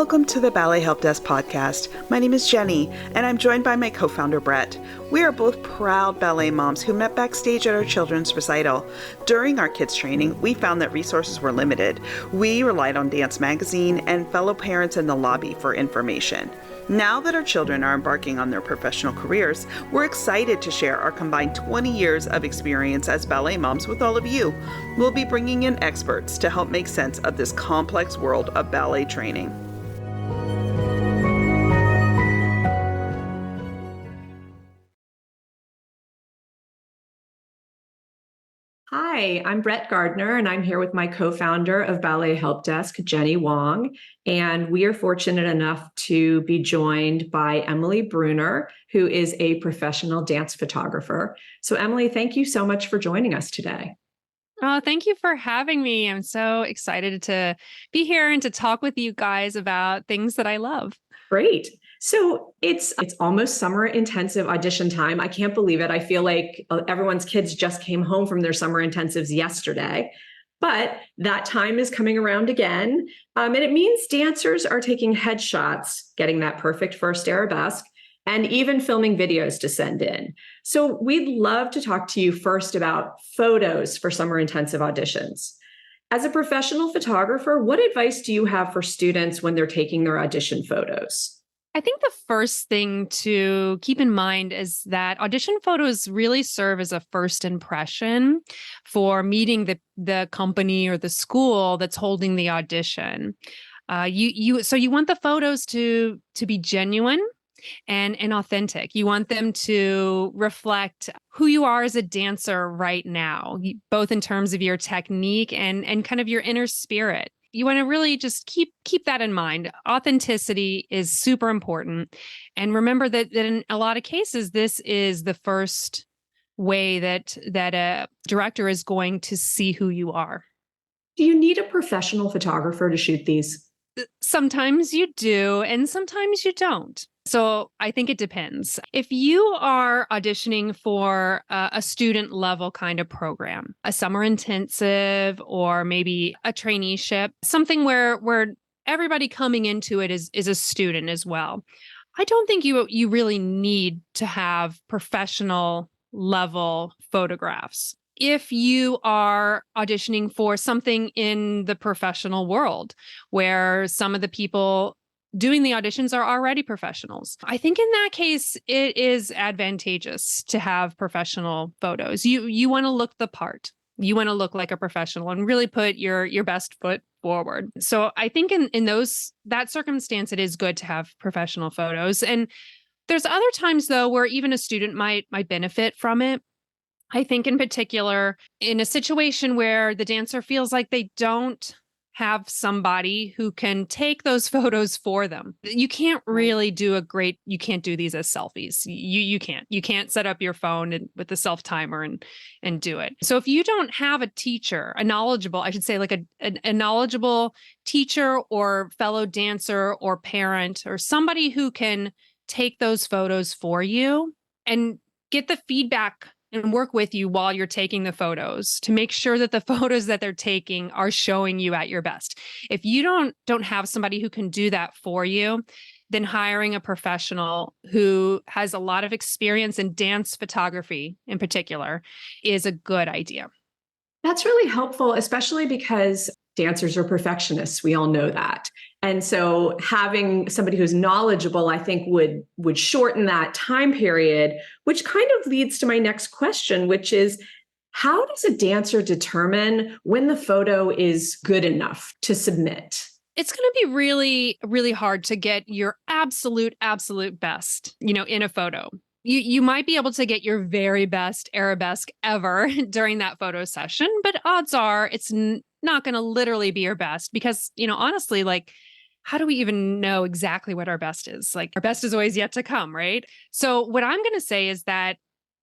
welcome to the Ballet Help Desk podcast. My name is Jenny, and I'm joined by my co-founder, Brett. We are both proud ballet moms who met backstage at our children's recital. During our kids' training, we found that resources were limited. We relied on Dance Magazine and fellow parents in the lobby for information. Now that our children are embarking on their professional careers, we're excited to share our combined 20 years of experience as ballet moms with all of you. We'll be bringing in experts to help make sense of this complex world of ballet training. Hi, I'm Brett Gardner, and I'm here with my co-founder of Ballet Help Desk, Jenny Wong. And we are fortunate enough to be joined by Emily Brunner, who is a professional dance photographer. So Emily, thank you so much for joining us today. Oh, thank you for having me. I'm so excited to be here and to talk with you guys about things that I love. Great. So it's almost summer intensive audition time. I can't believe it. I feel like everyone's kids just came home from their summer intensives yesterday, but that time is coming around again. And it means dancers are taking headshots, getting that perfect first arabesque, and even filming videos to send in. So we'd love to talk to you first about photos for summer intensive auditions. As a professional photographer, what advice do you have for students when they're taking their audition photos? I think the first thing to keep in mind is that audition photos really serve as a first impression for meeting the company or the school that's holding the audition. So you want the photos to be genuine and authentic. You want them to reflect who you are as a dancer right now, both in terms of your technique and kind of your inner spirit. You want to really just keep that in mind. Authenticity is super important. And remember that in a lot of cases, this is the first way that a director is going to see who you are. Do you need a professional photographer to shoot these? Sometimes you do, and sometimes you don't. So I think it depends. If you are auditioning for a student level kind of program, a summer intensive, or maybe a traineeship, something where everybody coming into it is a student as well, I don't think you really need to have professional level photographs. If you are auditioning for something in the professional world where some of the people doing the auditions are already professionals, I think in that case, it is advantageous to have professional photos. You want to look the part. You want to look like a professional and really put your best foot forward. So I think in that circumstance, it is good to have professional photos. And there's other times, though, where even a student might benefit from it. I think in particular, in a situation where the dancer feels like they don't have somebody who can take those photos for them. You can't really you can't do these as selfies. You can't set up your phone with the self timer and do it. So if you don't have a teacher, a knowledgeable teacher or fellow dancer or parent or somebody who can take those photos for you and get the feedback and work with you while you're taking the photos to make sure that the photos that they're taking are showing you at your best. If you don't have somebody who can do that for you, then hiring a professional who has a lot of experience in dance photography in particular is a good idea. That's really helpful, especially because dancers are perfectionists. We all know that. And so having somebody who's knowledgeable, I think would shorten that time period, which kind of leads to my next question, which is, how does a dancer determine when the photo is good enough to submit? It's going to be really, really hard to get your absolute best, in a photo. You might be able to get your very best arabesque ever during that photo session, but odds are it's not going to literally be your best because, honestly, like, how do we even know exactly what our best is? Like, our best is always yet to come, right? So what I'm going to say is that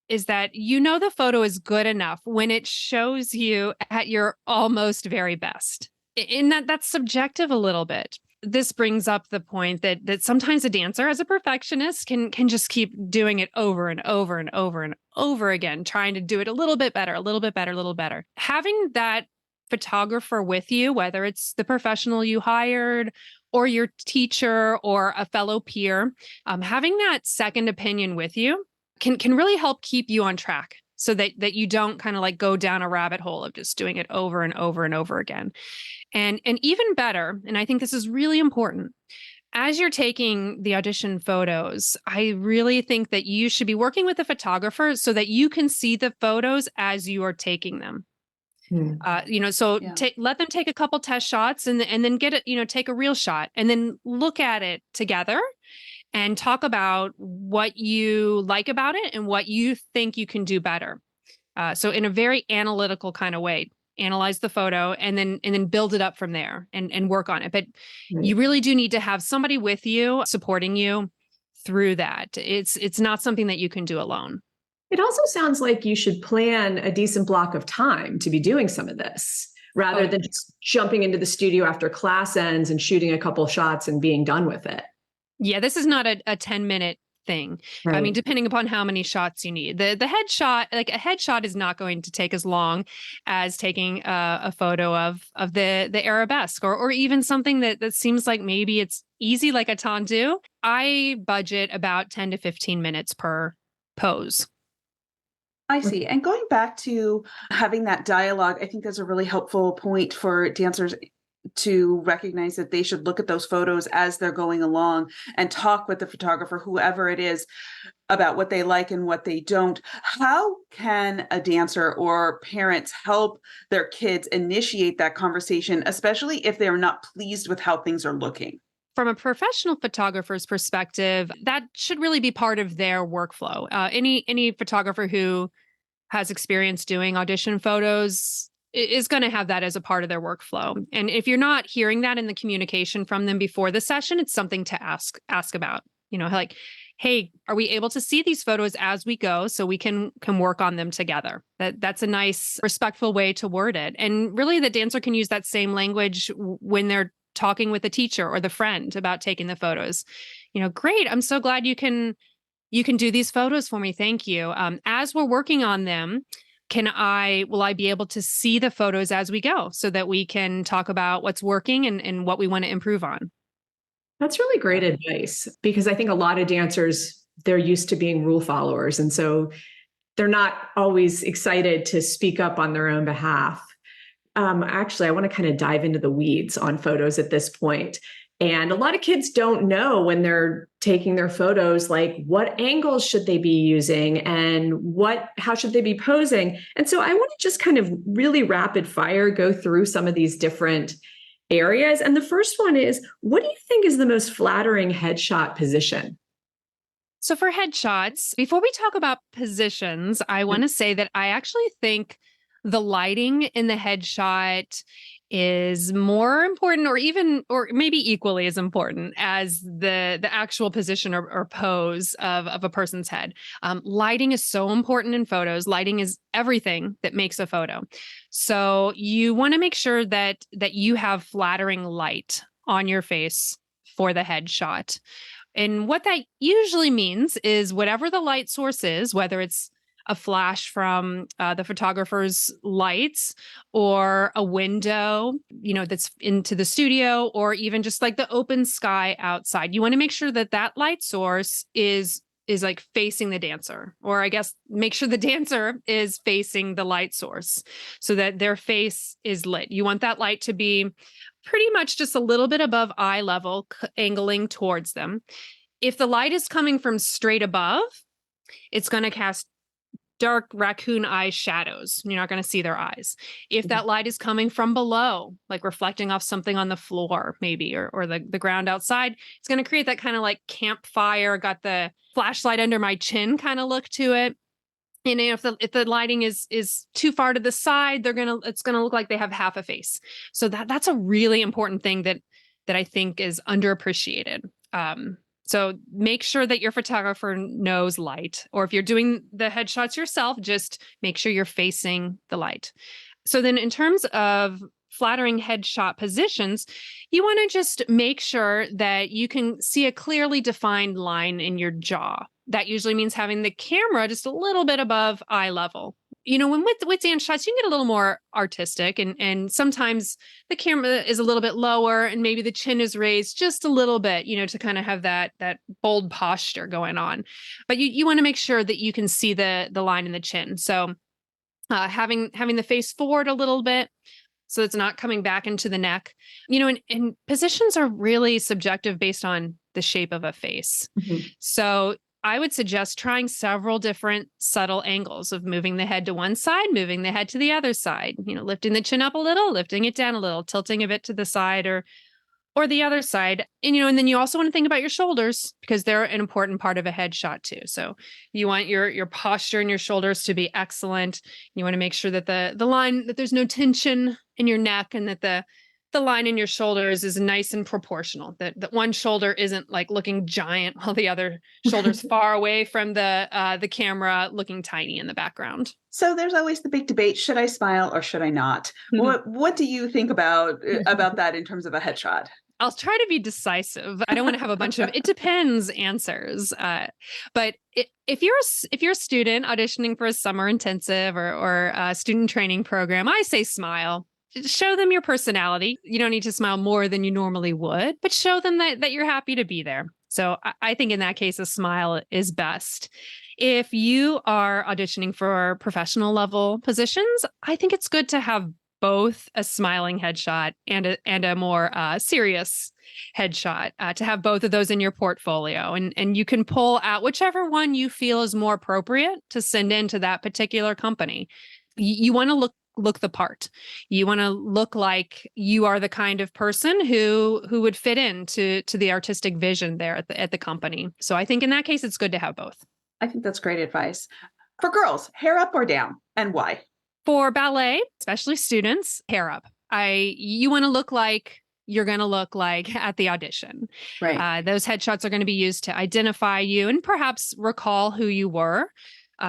the photo is good enough when it shows you at your almost very best. In that's subjective a little bit. This brings up the point that sometimes a dancer, as a perfectionist, can just keep doing it over and over and over and over again, trying to do it a little bit better, a little bit better, a little better. Having that photographer with you, whether it's the professional you hired or your teacher or a fellow peer, having that second opinion with you can really help keep you on track so that you don't kind of like go down a rabbit hole of just doing it over and over and over again. And even better, and I think this is really important, as you're taking the audition photos, I really think that you should be working with a photographer so that you can see the photos as you are taking them. So let them take a couple test shots and then get it, take a real shot and then look at it together and talk about what you like about it and what you think you can do better. So in a very analytical kind of way, analyze the photo and then build it up from there and work on it. But you really do need to have somebody with you, supporting you through that. It's not something that you can do alone. It also sounds like you should plan a decent block of time to be doing some of this rather than just jumping into the studio after class ends and shooting a couple shots and being done with it. Yeah, this is not a 10-minute thing. Right. I mean, depending upon how many shots you need. The headshot, like a headshot is not going to take as long as taking a photo of the arabesque or even something that seems like maybe it's easy, like a tendu. I budget about 10 to 15 minutes per pose. I see. And going back to having that dialogue, I think that's a really helpful point for dancers to recognize that they should look at those photos as they're going along and talk with the photographer, whoever it is, about what they like and what they don't. How can a dancer or parents help their kids initiate that conversation, especially if they're not pleased with how things are looking? From a professional photographer's perspective, that should really be part of their workflow. Any photographer who has experience doing audition photos is going to have that as a part of their workflow. And if you're not hearing that in the communication from them before the session, it's something to ask about. Like, hey, are we able to see these photos as we go so we can work on them together? That's a nice, respectful way to word it. And really, the dancer can use that same language when they're talking with the teacher or the friend about taking the photos. Great. I'm so glad you can do these photos for me. Thank you. As we're working on them, will I be able to see the photos as we go so that we can talk about what's working and what we want to improve on? That's really great advice because I think a lot of dancers, they're used to being rule followers. And so they're not always excited to speak up on their own behalf. Actually, I want to kind of dive into the weeds on photos at this point. And a lot of kids don't know when they're taking their photos, like what angles should they be using and how should they be posing? And so I want to just kind of really rapid fire go through some of these different areas. And the first one is, what do you think is the most flattering headshot position? So for headshots, before we talk about positions, I want to say that I actually think the lighting in the headshot is more important or maybe equally as important as the actual position or pose of a person's head. Lighting is so important in photos. Lighting is everything that makes a photo. So you want to make sure that you have flattering light on your face for the headshot. And what that usually means is whatever the light source is, whether it's a flash from the photographer's lights or a window, that's into the studio, or even just like the open sky outside. You want to make sure that light source is like facing the dancer, or I guess make sure the dancer is facing the light source so that their face is lit. You want that light to be pretty much just a little bit above eye level, angling towards them. If the light is coming from straight above, it's going to cast dark raccoon eye shadows. You're not going to see their eyes. If that light is coming from below, like reflecting off something on the floor, maybe, or the ground outside, it's going to create that kind of like campfire, got the flashlight under my chin kind of look to it. And if the lighting is too far to the side, it's going to look like they have half a face. So that's a really important thing that I think is underappreciated. So make sure that your photographer knows light, or if you're doing the headshots yourself, just make sure you're facing the light. So then in terms of flattering headshot positions, you want to just make sure that you can see a clearly defined line in your jaw. That usually means having the camera just a little bit above eye level. when with dance shots, you can get a little more artistic, and sometimes the camera is a little bit lower and maybe the chin is raised just a little bit, to kind of have that bold posture going on. But you want to make sure that you can see the line in the chin. So having the face forward a little bit so it's not coming back into the neck, and positions are really subjective based on the shape of a face. Mhm. So I would suggest trying several different subtle angles of moving the head to one side, moving the head to the other side, lifting the chin up a little, lifting it down a little, tilting a bit to the side or the other side. And then you also want to think about your shoulders because they're an important part of a headshot too. So you want your posture and your shoulders to be excellent. You want to make sure that the line, that there's no tension in your neck and that the line in your shoulders is nice and proportional, that one shoulder isn't like looking giant while the other shoulder's far away from the camera looking tiny in the background. So there's always the big debate, should I smile or should I not? What do you think about that in terms of a headshot? I'll try to be decisive. I don't want to have a bunch of it depends answers. But if you're a student auditioning for a summer intensive or a student training program, I say smile. Show them your personality. You don't need to smile more than you normally would, but show them that you're happy to be there. So I think in that case, a smile is best. If you are auditioning for professional level positions, I think it's good to have both a smiling headshot and a more serious headshot, to have both of those in your portfolio. And you can pull out whichever one you feel is more appropriate to send into that particular company. You want to look the part. You want to look like you are the kind of person who would fit into the artistic vision there at the company. So I think in that case, it's good to have both. I think that's great advice. For girls, hair up or down, and why? For ballet, especially students, hair up. You want to look like you're going to look like at the audition. Right. Those headshots are going to be used to identify you and perhaps recall who you were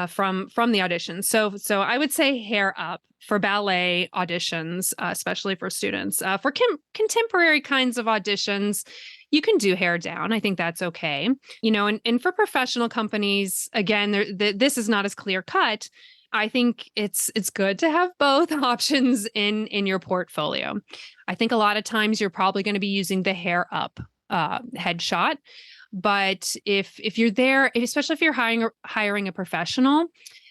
from the audition. So I would say hair up for ballet auditions, especially for students. For contemporary kinds of auditions, you can do hair down. I think that's okay. And for professional companies, again, this is not as clear cut. I think it's good to have both options in your portfolio. I think a lot of times you're probably going to be using the hair up headshot. But if you're there, especially if you're hiring a professional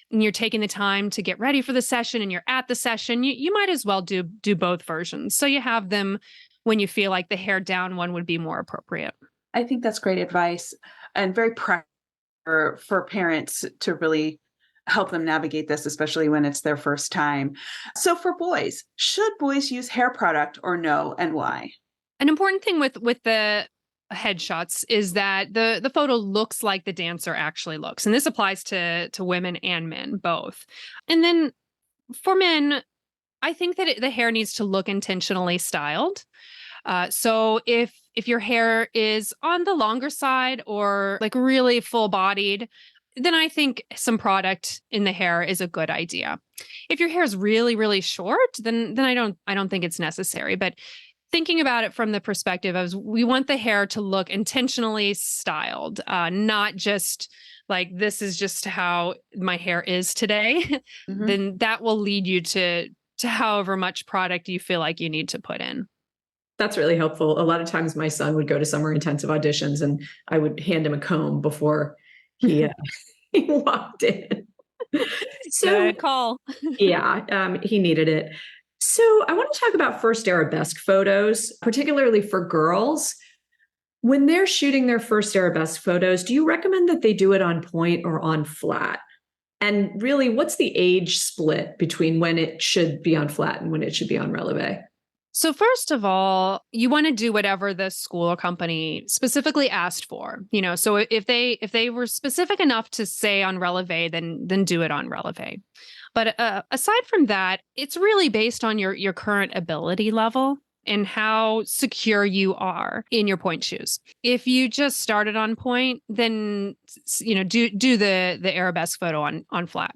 and you're taking the time to get ready for the session and you're at the session, you might as well do both versions. So you have them when you feel like the hair down one would be more appropriate. I think that's great advice and very practical for parents to really help them navigate this, especially when it's their first time. So for boys, should boys use hair product or no, and why? An important thing with the headshots is that the photo looks like the dancer actually looks. And this applies to women and men both. And then for men, I think that the hair needs to look intentionally styled. So if your hair is on the longer side or like really full bodied, then I think some product in the hair is a good idea. If your hair is really, really short, then I don't think it's necessary. But thinking about it from the perspective of we want the hair to look intentionally styled, not just like this is just how my hair is today, then that will lead you to however much product you feel like you need to put in. That's really helpful. A lot of times my son would go to summer intensive auditions and I would hand him a comb before he walked in. So good call. Yeah, he needed it. So I want to talk about first arabesque photos, particularly for girls. When they're shooting their first arabesque photos, do you recommend that they do it on point or on flat? And really, what's the age split between when it should be on flat and when it should be on releve? So first of all, you want to do whatever the school or company specifically asked for. So if they were specific enough to say on releve, then do it on releve. But aside from that, it's really based on your current ability level and how secure you are in your point shoes. If you just started on point, then do the arabesque photo on flat.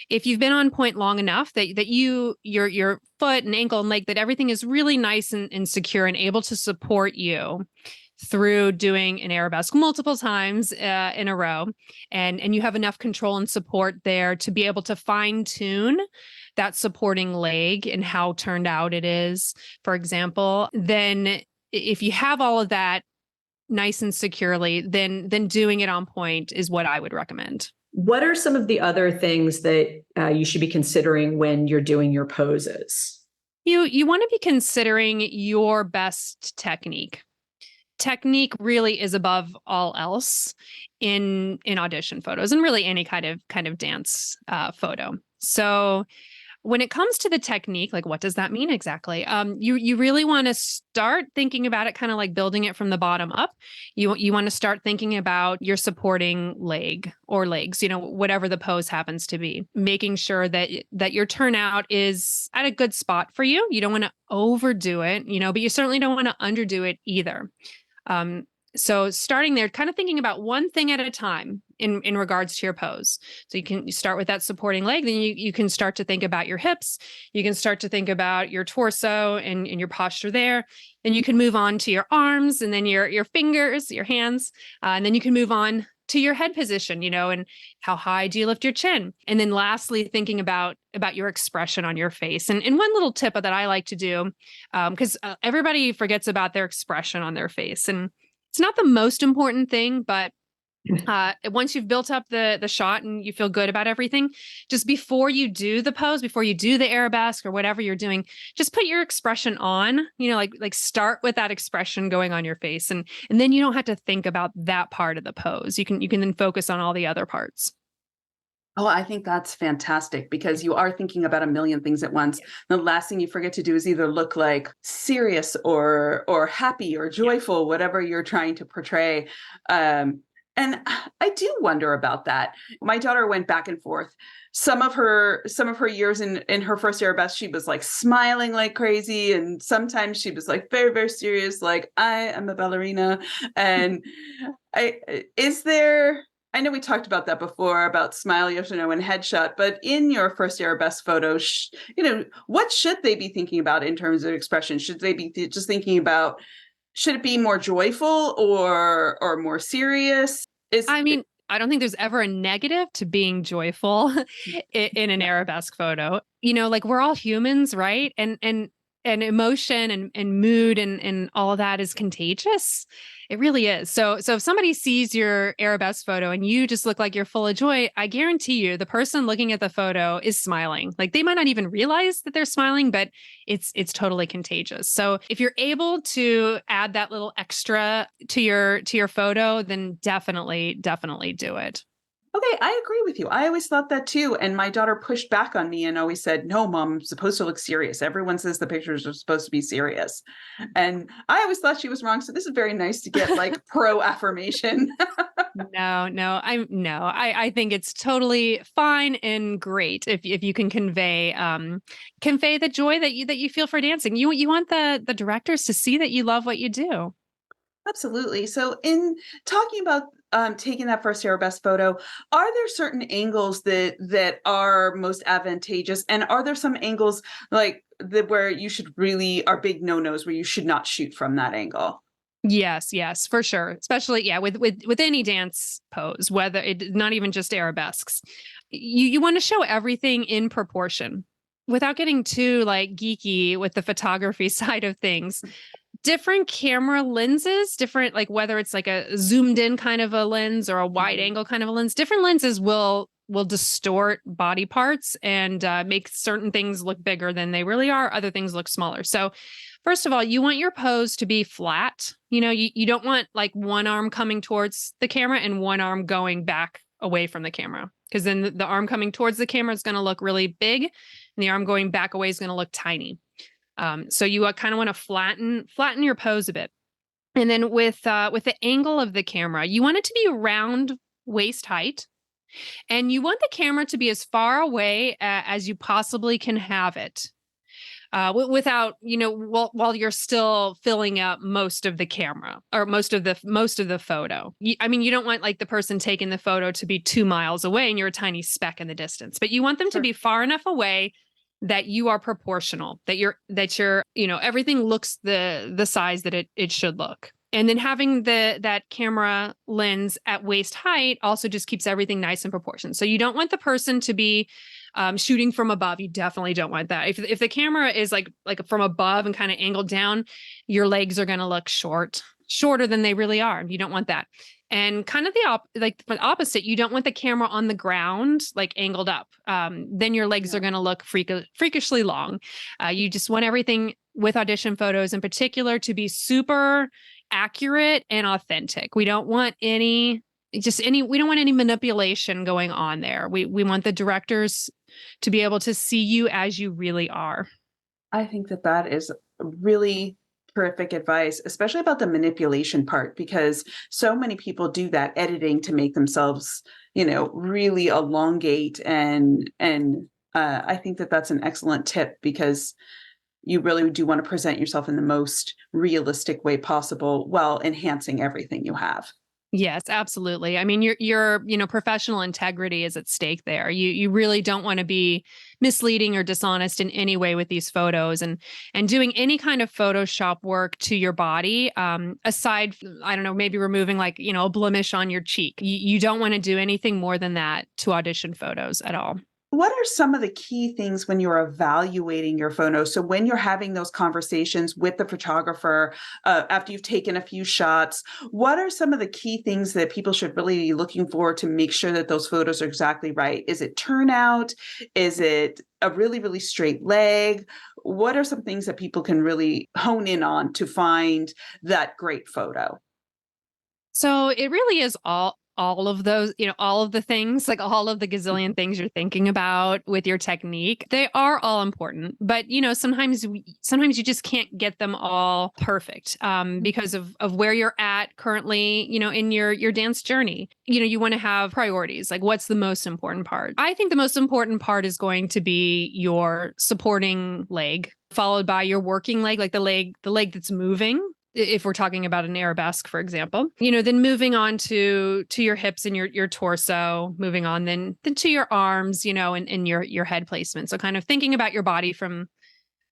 If you've been on point long enough that your foot and ankle and leg, that everything is really nice and secure and able to support you, through doing an arabesque multiple times in a row, and you have enough control and support there to be able to fine tune that supporting leg and how turned out it is, for example, then if you have all of that nice and securely, then doing it on point is what I would recommend. What are some of the other things that you should be considering when you're doing your poses? You want to be considering your best technique. Technique really is above all else in audition photos and really any kind of dance photo. So when it comes to the technique, like what does that mean exactly? You really want to start thinking about it kind of like building it from the bottom up. You want to start thinking about your supporting leg or legs, whatever the pose happens to be, making sure that your turnout is at a good spot for you. You don't want to overdo it, but you certainly don't want to underdo it either. So starting there, kind of thinking about one thing at a time in regards to your pose. So you start with that supporting leg, then you can start to think about your hips. You can start to think about your torso and your posture there. Then you can move on to your arms and then your fingers, your hands. And then you can move on to your head position, and how high do you lift your chin? And then lastly, thinking about your expression on your face. And one little tip that I like to do, because everybody forgets about their expression on their face. And it's not the most important thing, but once you've built up the shot and you feel good about everything, just before you do the pose, before you do the arabesque or whatever you're doing, just put your expression on, like start with that expression going on your face. And then you don't have to think about that part of the pose. You can then focus on all the other parts. Oh, I think that's fantastic because you are thinking about a million things at once. The last thing you forget to do is either look like serious or happy or joyful, whatever you're trying to portray. And I do wonder about that. My daughter went back and forth. Some of her years in her first arabesque, she was like smiling like crazy, and sometimes she was like very, very serious, like I am a ballerina. And I know we talked about that before about smile, yes or no, and headshot, but in your first arabesque photo, what should they be thinking about in terms of expression? Should they be just thinking about, should it be more joyful or more serious? I don't think there's ever a negative to being joyful in an arabesque photo. Like we're all humans, right? And emotion and mood and all of that is contagious. It really is. So if somebody sees your arabesque photo and you just look like you're full of joy, I guarantee you the person looking at the photo is smiling. Like they might not even realize that they're smiling, but it's totally contagious. So if you're able to add that little extra to your photo, then definitely do it. Okay, I agree with you. I always thought that too. And my daughter pushed back on me and always said, no, Mom, I'm supposed to look serious. Everyone says the pictures are supposed to be serious. And I always thought she was wrong. So this is very nice to get like pro affirmation. I think it's totally fine and great if you can convey the joy that you feel for dancing. You want the directors to see that you love what you do. Absolutely. So in talking about taking that first arabesque photo, are there certain angles that are most advantageous? And are there some angles like where you should really are big no-nos where you should not shoot from that angle? Yes, for sure. Especially, with any dance pose, whether it not even just arabesques, you want to show everything in proportion without getting too like geeky with the photography side of things. Different camera lenses, different, like whether it's like a zoomed in kind of a lens or a wide angle kind of a lens, different lenses will distort body parts and make certain things look bigger than they really are. Other things look smaller. So first of all, you want your pose to be flat. You don't want like one arm coming towards the camera and one arm going back away from the camera, because then the arm coming towards the camera is going to look really big and the arm going back away is going to look tiny. So you kind of want to flatten your pose a bit. And then with the angle of the camera, you want it to be around waist height. And you want the camera to be as far away as you possibly can have it. Without, while you're still filling up most of the camera or most of the photo. You don't want like the person taking the photo to be 2 miles away and you're a tiny speck in the distance, but you want them to be far enough away that you are proportional, that you're everything looks the size that it should look. And then having that camera lens at waist height also just keeps everything nice in proportion. So you don't want the person to be shooting from above. You definitely don't want that. If the camera is like from above and kind of angled down, your legs are going to look shorter than they really are. You don't want that. And kind of the opposite, you don't want the camera on the ground, like angled up. Then your legs are going to look freakishly long. You just want everything with audition photos in particular to be super accurate and authentic. We don't want any manipulation going on there. We want the directors to be able to see you as you really are. I think that is really terrific advice, especially about the manipulation part, because so many people do that editing to make themselves, really elongate. And I think that's an excellent tip, because you really do want to present yourself in the most realistic way possible while enhancing everything you have. Yes, absolutely. I mean, your professional integrity is at stake there. You really don't want to be misleading or dishonest in any way with these photos, and doing any kind of Photoshop work to your body, aside, I don't know, maybe removing a blemish on your cheek. You don't want to do anything more than that to audition photos at all. What are some of the key things when you're evaluating your photos? So when you're having those conversations with the photographer, after you've taken a few shots, what are some of the key things that people should really be looking for to make sure that those photos are exactly right? Is it turnout? Is it a really, really straight leg? What are some things that people can really hone in on to find that great photo? So it really is all of those, all of the things, like all of the gazillion things you're thinking about with your technique. They are all important, but sometimes you just can't get them all perfect because of where you're at currently, in your dance journey. You want to have priorities. Like, what's the most important part? I think the most important part is going to be your supporting leg, followed by your working leg, like the leg that's moving. If we're talking about an arabesque, for example, then moving on to your hips and your torso, moving on then to your arms, and your head placement. So kind of thinking about your body from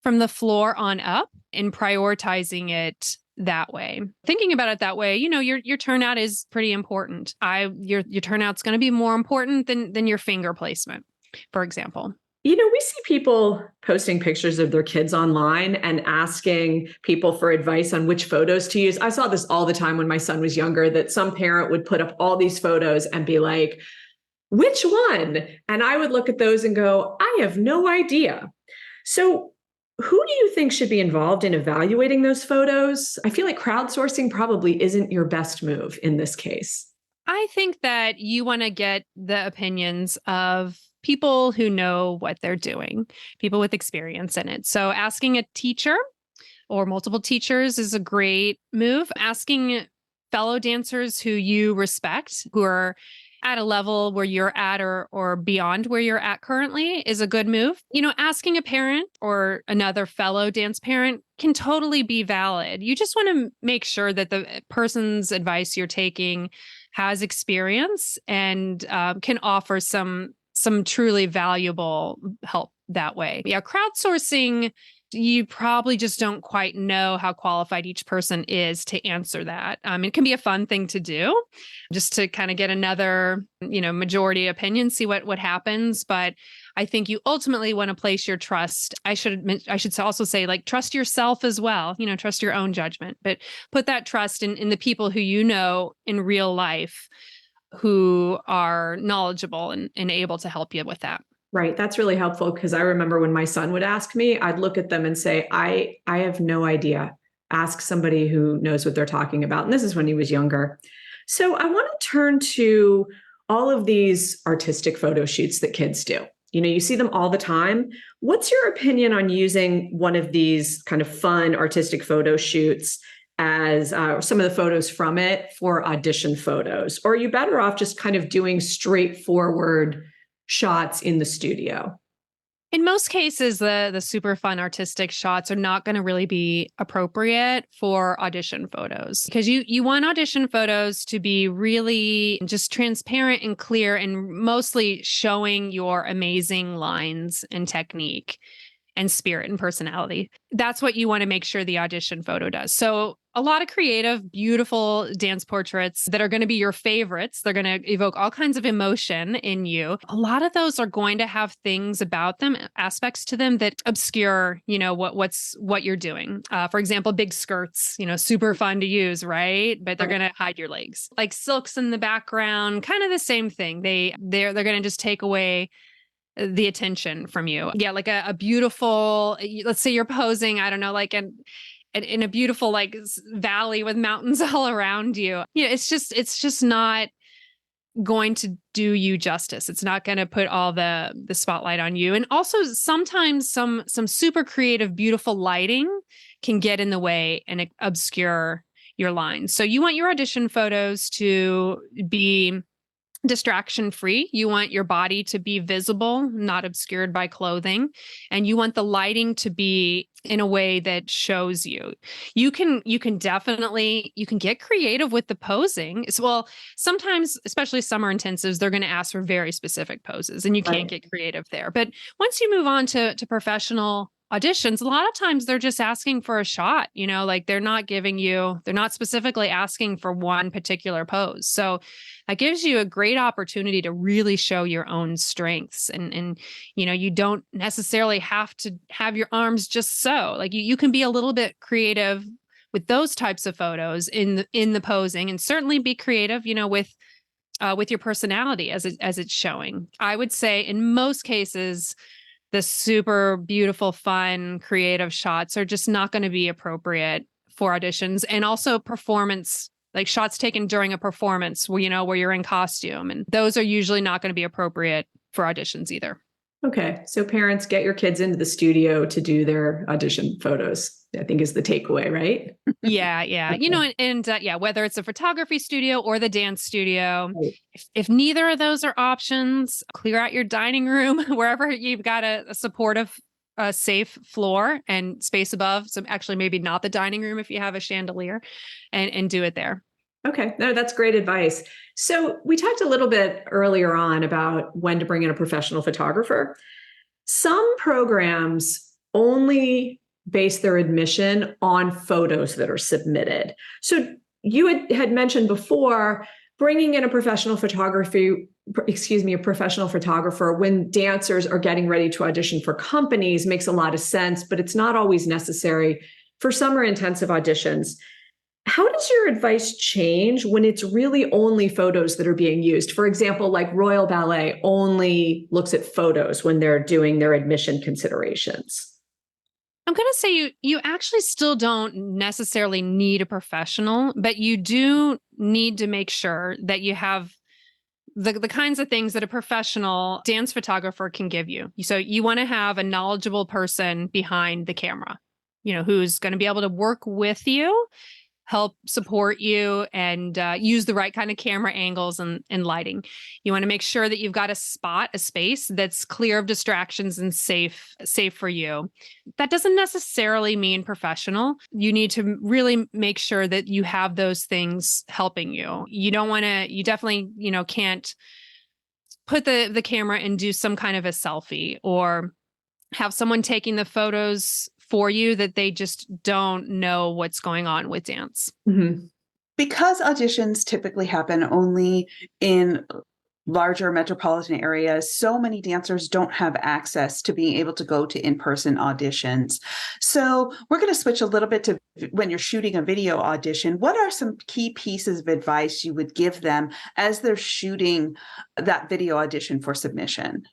the floor on up and prioritizing it that way. Thinking about it that way, your turnout is pretty important. Your turnout's going to be more important than your finger placement, for example. We see people posting pictures of their kids online and asking people for advice on which photos to use. I saw this all the time when my son was younger, that some parent would put up all these photos and be like, which one? And I would look at those and go, I have no idea. So who do you think should be involved in evaluating those photos? I feel like crowdsourcing probably isn't your best move in this case. I think that you want to get the opinions of people who know what they're doing, people with experience in it. So asking a teacher or multiple teachers is a great move. Asking fellow dancers who you respect, who are at a level where you're at or beyond where you're at currently, is a good move. Asking a parent or another fellow dance parent can totally be valid. You just want to make sure that the person's advice you're taking has experience and can offer some truly valuable help that way. Yeah, crowdsourcing, you probably just don't quite know how qualified each person is to answer that. It can be a fun thing to do, just to kind of get another, majority opinion, see what happens. But I think you ultimately want to place your trust. I should also say, trust yourself as well. Trust your own judgment, but put that trust in the people who in real life, who are knowledgeable and able to help you with that. Right. That's really helpful, because I remember when my son would ask me, I'd look at them and say, I have no idea. Ask somebody who knows what they're talking about. And this is when he was younger. So I want to turn to all of these artistic photo shoots that kids do. You see them all the time. What's your opinion on using one of these kind of fun artistic photo shoots as some of the photos from it for audition photos? Or are you better off just kind of doing straightforward shots in the studio? In most cases, the super fun artistic shots are not going to really be appropriate for audition photos, because you want audition photos to be really just transparent and clear and mostly showing your amazing lines and technique and spirit and personality. That's what you want to make sure the audition photo does. So a lot of creative, beautiful dance portraits that are going to be your favorites. They're going to evoke all kinds of emotion in you. A lot of those are going to have things about them, aspects to them that obscure, what you're doing. For example, big skirts, super fun to use, right? But they're going to hide your legs. Like silks in the background, kind of the same thing. They're going to just take away the attention from you. Yeah, like a beautiful, let's say you're posing, I don't know, like in a beautiful like valley with mountains all around you. It's just not going to do you justice. It's not going to put all the spotlight on you. And also sometimes some super creative, beautiful lighting can get in the way and obscure your lines. So you want your audition photos to be distraction free. You want your body to be visible, not obscured by clothing. And you want the lighting to be in a way that shows you. You can get creative with the posing. Well, sometimes, especially summer intensives, they're going to ask for very specific poses and you can't get creative there. But once you move on to professional auditions, a lot of times they're just asking for a shot, like they're not specifically asking for one particular pose. So that gives you a great opportunity to really show your own strengths. And you don't necessarily have to have your arms just so. Like you can be a little bit creative with those types of photos in the posing, and certainly be creative, with your personality as it's showing. I would say in most cases, the super beautiful, fun, creative shots are just not going to be appropriate for auditions, and also performance, like shots taken during a performance where you're in costume, and those are usually not going to be appropriate for auditions either. Okay. So parents, get your kids into the studio to do their audition photos, I think is the takeaway, right? Yeah. Okay. Whether it's a photography studio or the dance studio, if neither of those are options, clear out your dining room, wherever you've got a supportive, safe floor and space above. So actually maybe not the dining room if you have a chandelier, and do it there. Okay. No, that's great advice. So we talked a little bit earlier on about when to bring in a professional photographer. Some programs only base their admission on photos that are submitted. So you had mentioned before bringing in a professional photographer when dancers are getting ready to audition for companies makes a lot of sense, but it's not always necessary for summer intensive auditions. How does your advice change when it's really only photos that are being used? For example, like Royal Ballet only looks at photos when they're doing their admission considerations. I'm going to say you actually still don't necessarily need a professional, but you do need to make sure that you have the kinds of things that a professional dance photographer can give you. So you want to have a knowledgeable person behind the camera, who's going to be able to work with you, help support you, and use the right kind of camera angles and lighting. You want to make sure that you've got a space that's clear of distractions and safe for you. That doesn't necessarily mean professional. You need to really make sure that you have those things helping you. You definitely, can't put the camera and do some kind of a selfie or have someone taking the photos for you that they just don't know what's going on with dance. Mm-hmm. Because auditions typically happen only in larger metropolitan areas, so many dancers don't have access to being able to go to in-person auditions. So we're going to switch a little bit to when you're shooting a video audition. What are some key pieces of advice you would give them as they're shooting that video audition for submission?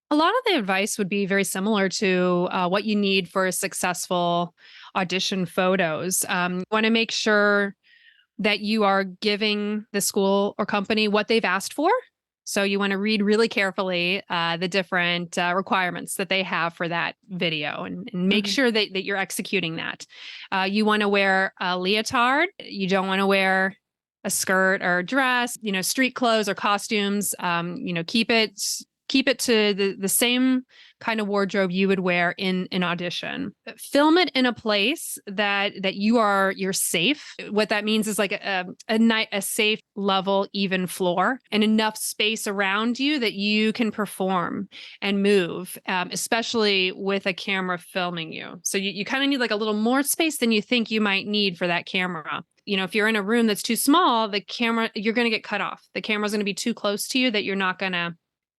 A lot of the advice would be very similar to what you need for successful audition photos. You want to make sure that you are giving the school or company what they've asked for. So you want to read really carefully the different requirements that they have for that video and make sure that you're executing that. You want to wear a leotard. You don't want to wear a skirt or dress, street clothes or costumes. Keep it keep it to the same kind of wardrobe you would wear in an audition. Film it in a place that you're safe. What that means is like a safe, level, even floor and enough space around you that you can perform and move, especially with a camera filming you. So you kind of need like a little more space than you think you might need for that camera. If you're in a room that's too small, you're going to get cut off. The camera's going to be too close to you that you're not going to,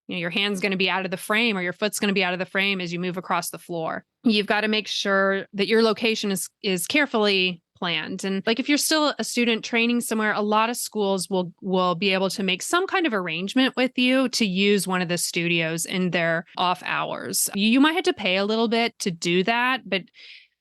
your hand's going to be out of the frame or your foot's going to be out of the frame as you move across the floor. You've got to make sure that your location is carefully planned. And like if you're still a student training somewhere, a lot of schools will be able to make some kind of arrangement with you to use one of the studios in their off hours. You might have to pay a little bit to do that, but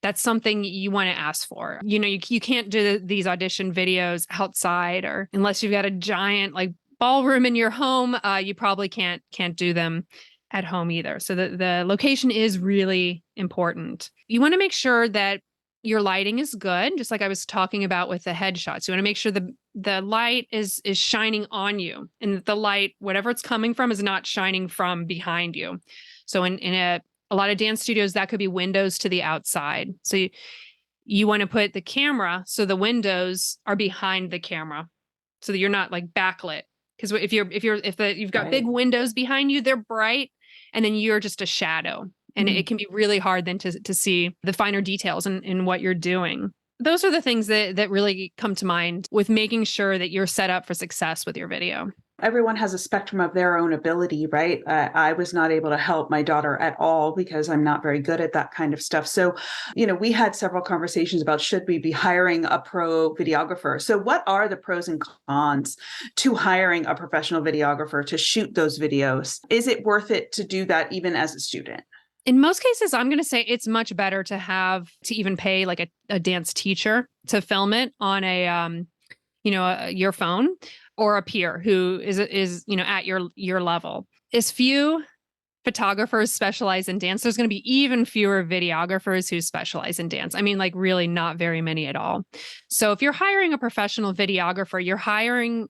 that's something you want to ask for. You can't do these audition videos outside, or unless you've got a giant like ballroom in your home, you probably can't do them at home either. So the location is really important. You want to make sure that your lighting is good, just like I was talking about with the headshots. You want to make sure the light is shining on you, and the light, whatever it's coming from, is not shining from behind you. So in a lot of dance studios, that could be windows to the outside. So you want to put the camera so the windows are behind the camera, so that you're not like backlit. Because if you've got big windows behind you, they're bright, and then you're just a shadow, and it can be really hard then to see the finer details in what you're doing. Those are the things that really come to mind with making sure that you're set up for success with your video. Everyone has a spectrum of their own ability, right? I was not able to help my daughter at all because I'm not very good at that kind of stuff. So, we had several conversations about should we be hiring a pro videographer? So what are the pros and cons to hiring a professional videographer to shoot those videos? Is it worth it to do that even as a student? In most cases, I'm going to say it's much better to even pay like a dance teacher to film it on your phone, or a peer who is at your level. As few photographers specialize in dance, there's going to be even fewer videographers who specialize in dance. I mean, like really not very many at all. So if you're hiring a professional videographer, you're hiring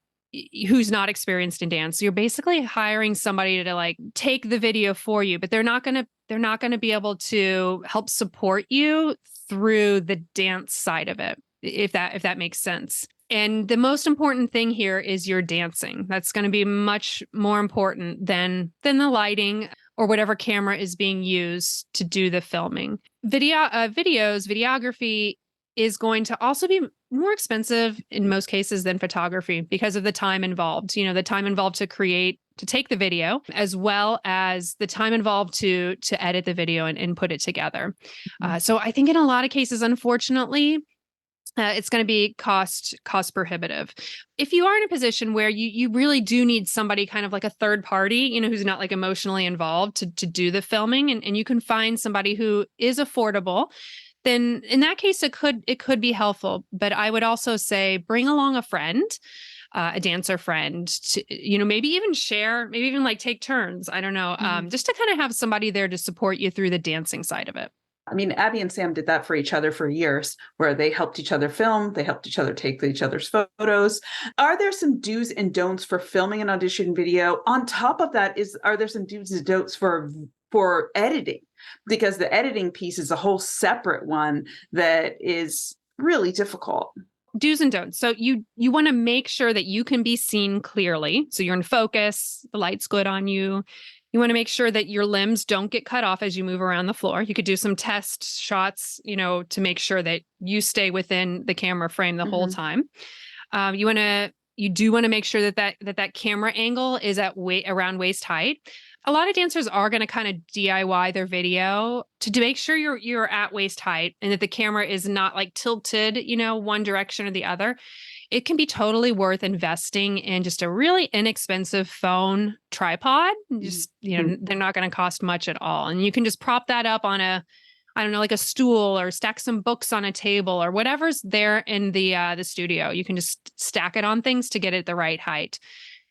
who's not experienced in dance. You're basically hiring somebody to like take the video for you, but they're not going to be able to help support you through the dance side of it, if that makes sense. And the most important thing here is your dancing. That's going to be much more important than the lighting or whatever camera is being used to do the filming. Videography is going to also be more expensive in most cases than photography because of the time involved. The time involved to take the video, as well as the time involved to edit the video and put it together. So I think in a lot of cases, unfortunately, it's going to be cost prohibitive. If you are in a position where you really do need somebody kind of like a third party, who's not like emotionally involved to do the filming, and you can find somebody who is affordable, then in that case, it could be helpful. But I would also say bring along a friend, a dancer friend, to, maybe even like take turns. I don't know, just to kind of have somebody there to support you through the dancing side of it. I mean, Abby and Sam did that for each other for years, where they helped each other film, they helped each other take each other's photos. Are there some do's and don'ts for filming an audition video? On top of that, are there some do's and don'ts for editing? Because the editing piece is a whole separate one that is really difficult. Do's and don'ts. So you want to make sure that you can be seen clearly. So you're in focus, the light's good on you. You want to make sure that your limbs don't get cut off as you move around the floor. You could do some test shots, to make sure that you stay within the camera frame the whole time. You do want to make sure that camera angle is at around waist height. A lot of dancers are going to kind of DIY their video to make sure you're at waist height and that the camera is not like tilted, one direction or the other. It can be totally worth investing in just a really inexpensive phone tripod. Just, they're not going to cost much at all. And you can just prop that up on like a stool, or stack some books on a table, or whatever's there in the studio. You can just stack it on things to get it the right height.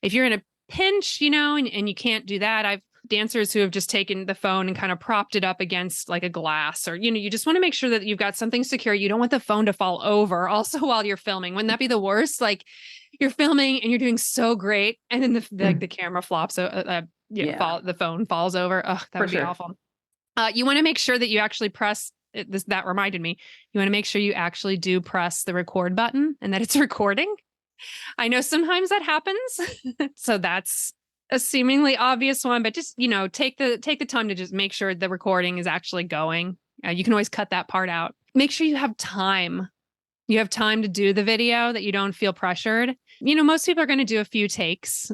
If you're in a pinch, and you can't do that, I've dancers who have just taken the phone and kind of propped it up against like a glass, or, you just want to make sure that you've got something secure. You don't want the phone to fall over also while you're filming. Wouldn't that be the worst? Like you're filming and you're doing so great, and then the camera flops the phone falls over. Oh, that would be awful. You want to make sure that you actually press this. That reminded me. You want to make sure you actually do press the record button and that it's recording. I know sometimes that happens. So that's a seemingly obvious one, but just, take the time to just make sure the recording is actually going. You can always cut that part out. Make sure you have time. You have time to do the video, that you don't feel pressured. Most people are going to do a few takes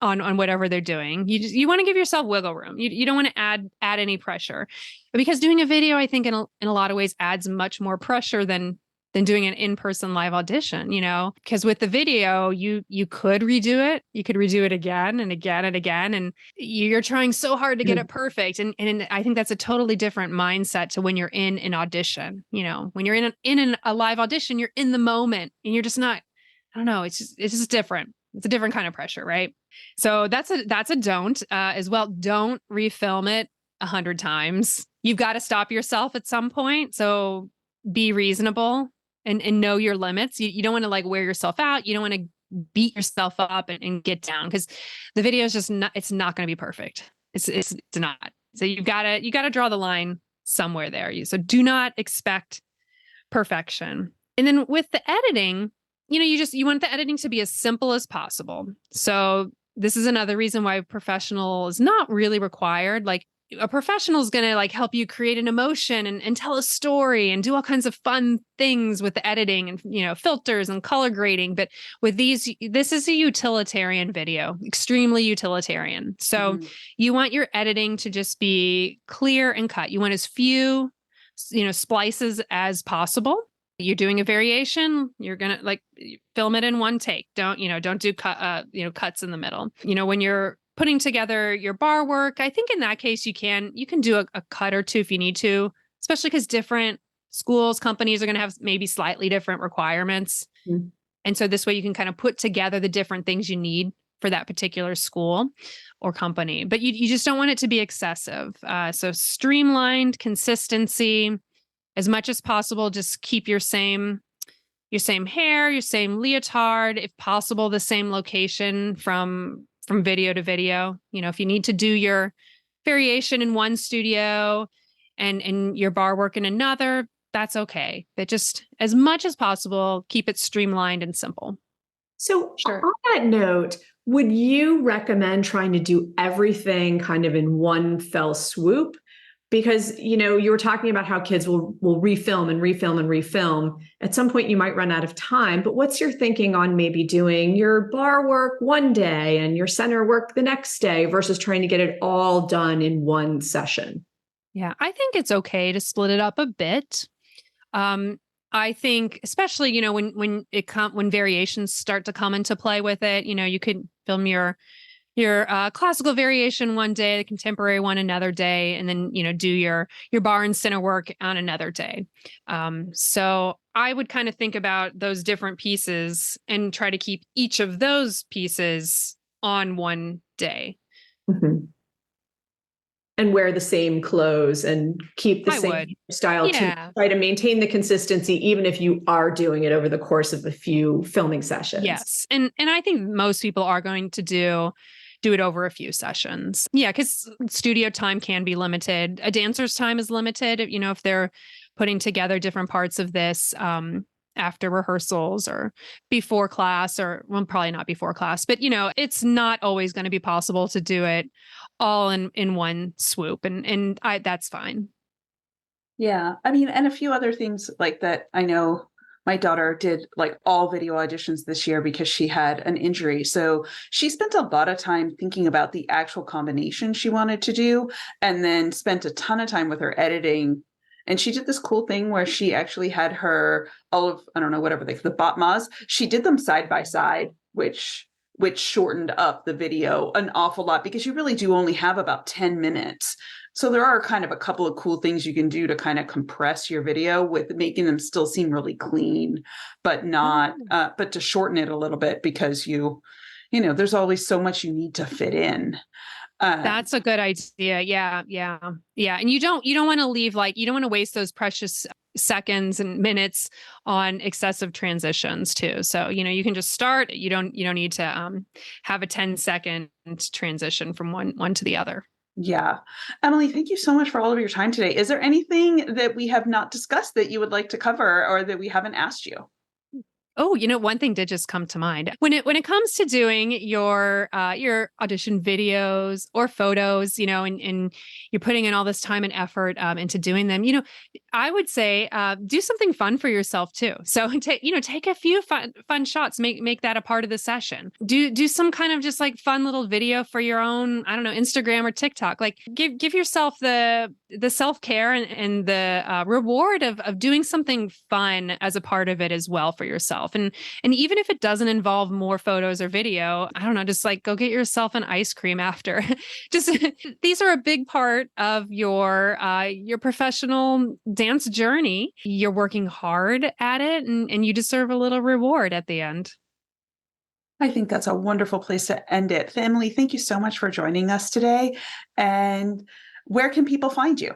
on whatever they're doing. You want to give yourself wiggle room. You don't want to add any pressure, because doing a video, I think in a lot of ways adds much more pressure than doing an in-person live audition, because with the video, you could redo it. You could redo it again and again and again. And you're trying so hard to get it perfect. And I think that's a totally different mindset to when you're in an audition. When you're in a live audition, you're in the moment and you're just not, I don't know. It's just different. It's a different kind of pressure, right? So that's a don't as well. Don't refilm it 100 times. You've got to stop yourself at some point. So be reasonable and know your limits. You don't want to wear yourself out. You don't want to beat yourself up and get down, because the video is just not, it's not going to be perfect. It's not. So you gotta draw the line somewhere there. So do not expect perfection. And then with the editing, you want the editing to be as simple as possible. So this is another reason why a professional is not really required. A professional is going to help you create an emotion and tell a story and do all kinds of fun things with the editing and, filters and color grading. But with this is a utilitarian video, extremely utilitarian. So you want your editing to just be clear and cut. You want as few, splices as possible. You're doing a variation, you're going to film it in one take. Don't do cuts in the middle. When you're putting together your bar work, I think in that case, you can do a cut or two if you need to, especially because different schools, companies are going to have maybe slightly different requirements. And so this way you can kind of put together the different things you need for that particular school or company, but you just don't want it to be excessive. So streamlined consistency as much as possible. Just keep your same hair, your same leotard, if possible, the same location from video to video. If you need to do your variation in one studio and your bar work in another, that's okay. But just as much as possible, keep it streamlined and simple. So on that note, would you recommend trying to do everything kind of in one fell swoop? Because, you were talking about how kids will refilm and refilm and refilm. At some point, you might run out of time. But what's your thinking on maybe doing your bar work one day and your center work the next day versus trying to get it all done in one session? Yeah, I think it's okay to split it up a bit. I think, especially, when variations start to come into play with it, you could film your classical variation one day, the contemporary one another day, and then, do your bar and center work on another day. So I would kind of think about those different pieces and try to keep each of those pieces on one day. And wear the same clothes and keep the same style to try to maintain the consistency, even if you are doing it over the course of a few filming sessions. Yes. And I think most people are going to do it over a few sessions. Yeah, because studio time can be limited. A dancer's time is limited, if they're putting together different parts of this after rehearsals or before class, or probably not before class, but it's not always going to be possible to do it all in one swoop. And that's fine. Yeah. I mean, and a few other things like that. I know my daughter did all video auditions this year because she had an injury. So she spent a lot of time thinking about the actual combination she wanted to do, and then spent a ton of time with her editing. And she did this cool thing where she actually had the batmas. She did them side by side, which shortened up the video an awful lot, because you really do only have about 10 minutes. So there are kind of a couple of cool things you can do to kind of compress your video with making them still seem really clean, but but to shorten it a little bit, because there's always so much you need to fit in. That's a good idea. Yeah. And you don't want to leave, you don't want to waste those precious seconds and minutes on excessive transitions too. So, you can just start. You don't need to have a 10-second transition from one to the other. Yeah. Emily, thank you so much for all of your time today. Is there anything that we have not discussed that you would like to cover or that we haven't asked you? Oh, one thing did just come to mind. When it comes to doing your audition videos or photos, and you're putting in all this time and effort into doing them, I would say do something fun for yourself too. So take a few fun shots, make that a part of the session. Do some kind of just like fun little video for your own, I don't know, Instagram or TikTok. Like give yourself the self-care and the reward of doing something fun as a part of it as well for yourself. And even if it doesn't involve more photos or video, I don't know, just like go get yourself an ice cream after. Just these are a big part of your professional dance journey. You're working hard at it, and you deserve a little reward at the end. I think that's a wonderful place to end it. Emily, thank you so much for joining us today. And where can people find you?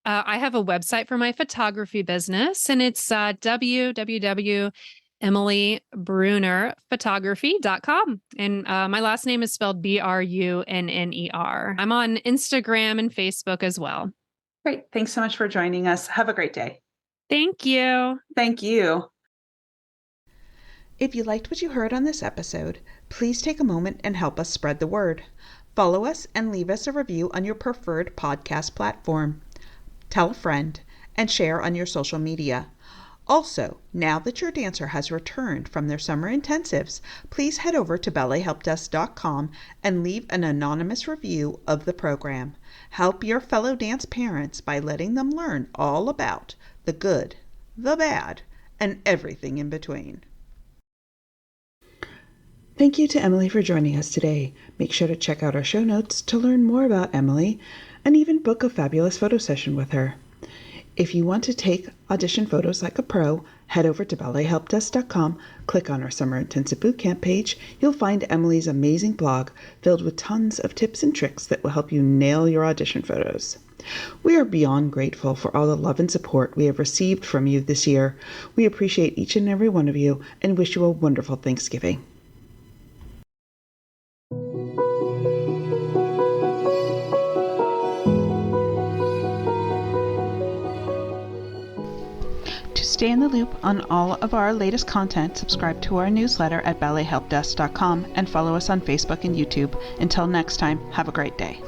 I have a website for my photography business, and it's www.emilybrunnerphotography.com. And my last name is spelled Brunner. I'm on Instagram and Facebook as well. Great. Thanks so much for joining us. Have a great day. Thank you. Thank you. If you liked what you heard on this episode, please take a moment and help us spread the word. Follow us and leave us a review on your preferred podcast platform. Tell a friend and share on your social media. Also, now that your dancer has returned from their summer intensives, please head over to ballethelpdesk.com and leave an anonymous review of the program. Help your fellow dance parents by letting them learn all about the good, the bad, and everything in between. Thank you to Emily for joining us today. Make sure to check out our show notes to learn more about Emily and even book a fabulous photo session with her. If you want to take audition photos like a pro, head over to ballethelpdesk.com, click on our Summer Intensive Bootcamp page. You'll find Emily's amazing blog filled with tons of tips and tricks that will help you nail your audition photos. We are beyond grateful for all the love and support we have received from you this year. We appreciate each and every one of you and wish you a wonderful Thanksgiving. Stay in the loop on all of our latest content, subscribe to our newsletter at ballethelpdesk.com and follow us on Facebook and YouTube. Until next time, have a great day.